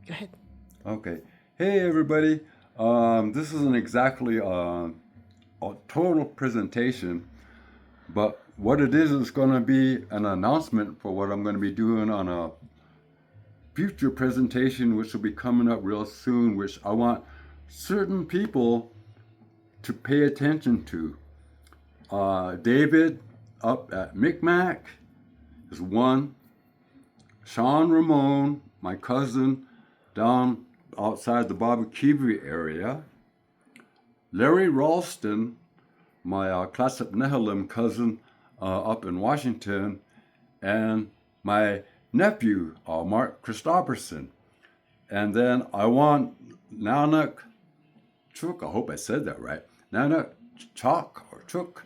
Go ahead. Okay. Hey, everybody. This isn't exactly a total presentation, but what it is going to be an announcement for what I'm going to be doing on a future presentation, which will be coming up real soon, which I want certain people to pay attention to. David up at Micmac is one. Sean Ramon, my cousin, down outside the Bobby area. Larry Ralston, my Classip Nehalem cousin up in Washington, and my nephew, Mark Christopherson. And then I want Nanak Chuk, I hope I said that right. Nanak Chok or Chuk.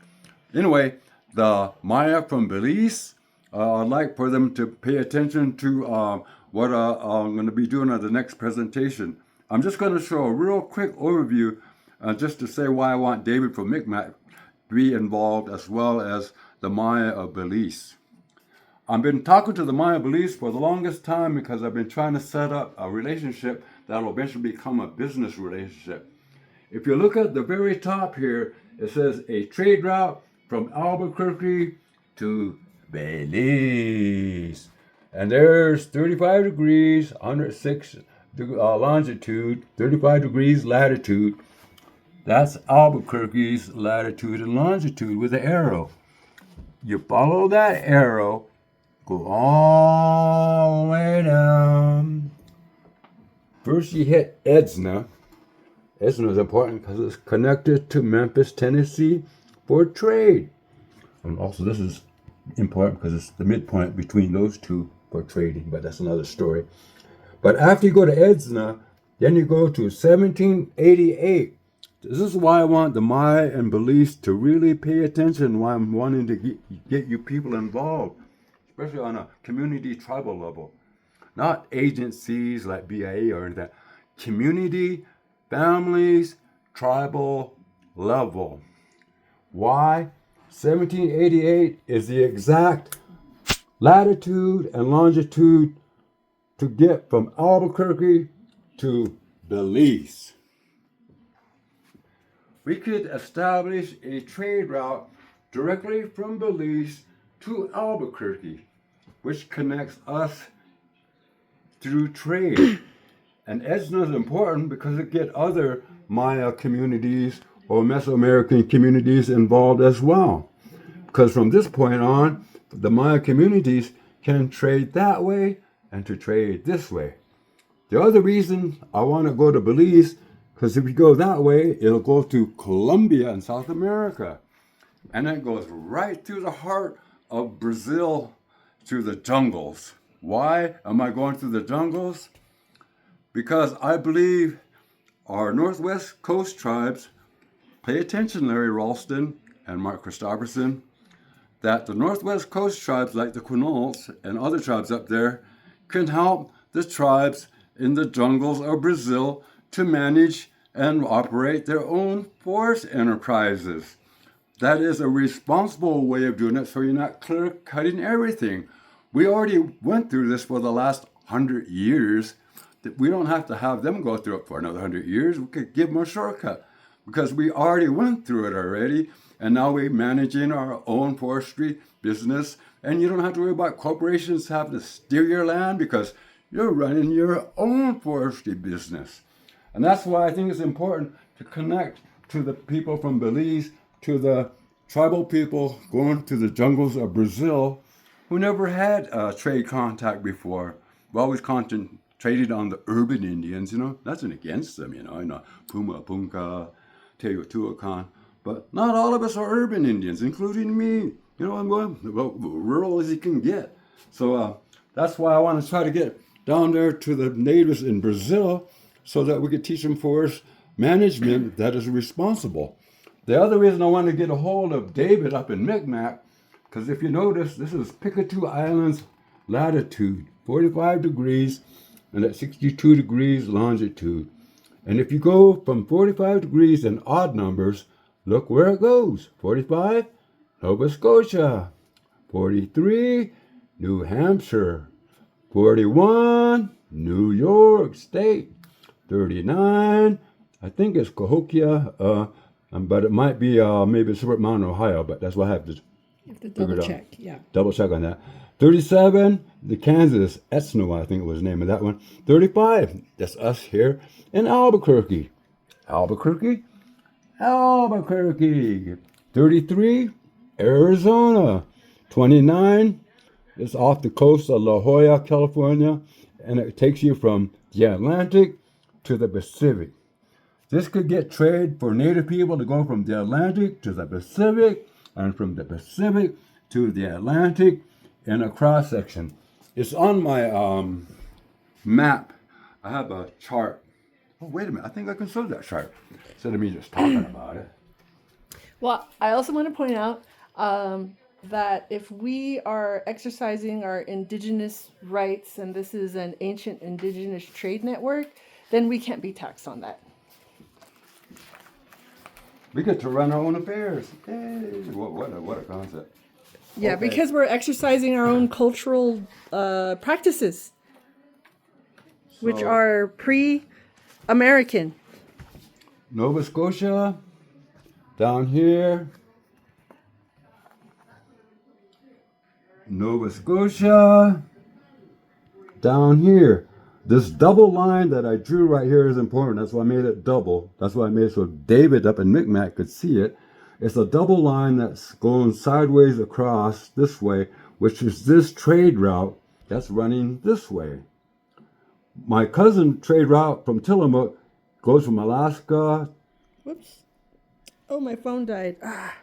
Anyway, the Maya from Belize, I'd like for them to pay attention to what I'm going to be doing at the next presentation. I'm just going to show a real quick overview just to say why I want David from Micmac to be involved as well as the Maya of Belize. I've been talking to the Maya Belize for the longest time because I've been trying to set up a relationship that will eventually become a business relationship. If you look at the very top here, it says a trade route from Albuquerque to Belize. And there's 35 degrees, 106 longitude, 35 degrees latitude. That's Albuquerque's latitude and longitude with the arrow. You follow that arrow, go all the way down. First you hit Edsna. Edsna is important because it's connected to Memphis, Tennessee for trade. And also this is important because it's the midpoint between those two for trading, but that's another story. But after you go to Edsna, then you go to 1788. This is why I want the Maya and Belize to really pay attention, why I'm wanting to get you people involved, especially on a community tribal level. Not agencies like BIA or anything. Community, families, tribal level. Why? 1788 is the exact latitude and longitude to get from Albuquerque to Belize. We could establish a trade route directly from Belize to Albuquerque, which connects us through trade. And Edsna is important because it gets other Maya communities or Mesoamerican communities involved as well. Because from this point on, the Maya communities can trade that way and to trade this way. The other reason I want to go to Belize, because if you go that way, it'll go to Colombia and South America. And it goes right through the heart of Brazil, through the jungles. Why am I going through the jungles? Because I believe our Northwest Coast tribes, pay attention, Larry Ralston and Mark Christopherson, that the Northwest Coast tribes like the Quinaults and other tribes up there can help the tribes in the jungles of Brazil to manage and operate their own forest enterprises. That is a responsible way of doing it, so you're not clear cutting everything. We already went through this for the last 100 years. We don't have to have them go through it for another 100 years. We could give them a shortcut because we already went through it already, and now we're managing our own forestry business, and you don't have to worry about corporations having to steal your land because you're running your own forestry business. And that's why I think it's important to connect to the people from Belize, to the tribal people going to the jungles of Brazil who never had trade contact before. We always concentrated on the urban Indians, nothing against them, Puma, Punka, Teotihuacan. But not all of us are urban Indians, including me. I'm going rural as you can get. So that's why I want to try to get down there to the natives in Brazil so that we could teach them forest management that is responsible. The other reason I want to get a hold of David up in Micmac, because if you notice, this is Picatu Island's latitude, 45 degrees, and at 62 degrees longitude. And if you go from 45 degrees in odd numbers, look where it goes. 45, Nova Scotia. 43, New Hampshire. 41, New York State. 39, I think it's Cahokia, but it might be maybe Silver Mountain, Ohio, but that's what I have to You have to figure double it out. check. Yeah. Double check on that. 37, the Kansas Etno, I think it was the name of that one. 35, that's us here in Albuquerque. Albuquerque, Albuquerque. 33, Arizona. 29, it's off the coast of La Jolla, California, and it takes you from the Atlantic to the Pacific. This could get trade for Native people to go from the Atlantic to the Pacific, and from the Pacific to the Atlantic in a cross section. It's on my map. I have a chart. Oh, wait a minute. I think I can show that chart instead of me just talking about it. Well, I also want to point out that if we are exercising our indigenous rights, and this is an ancient indigenous trade network, then we can't be taxed on that. We get to run our own affairs. Hey, what a concept. Yeah, Okay. because we're exercising our own cultural practices, which So, are pre-American. Nova Scotia, down here. Nova Scotia, down here. This double line that I drew right here is important. That's why I made it double. That's why I made it so David up in Micmac could see it. It's a double line that's going sideways across this way, which is this trade route that's running this way. My cousin trade route from Tillamook goes from Alaska. Whoops. Oh, my phone died. Ah.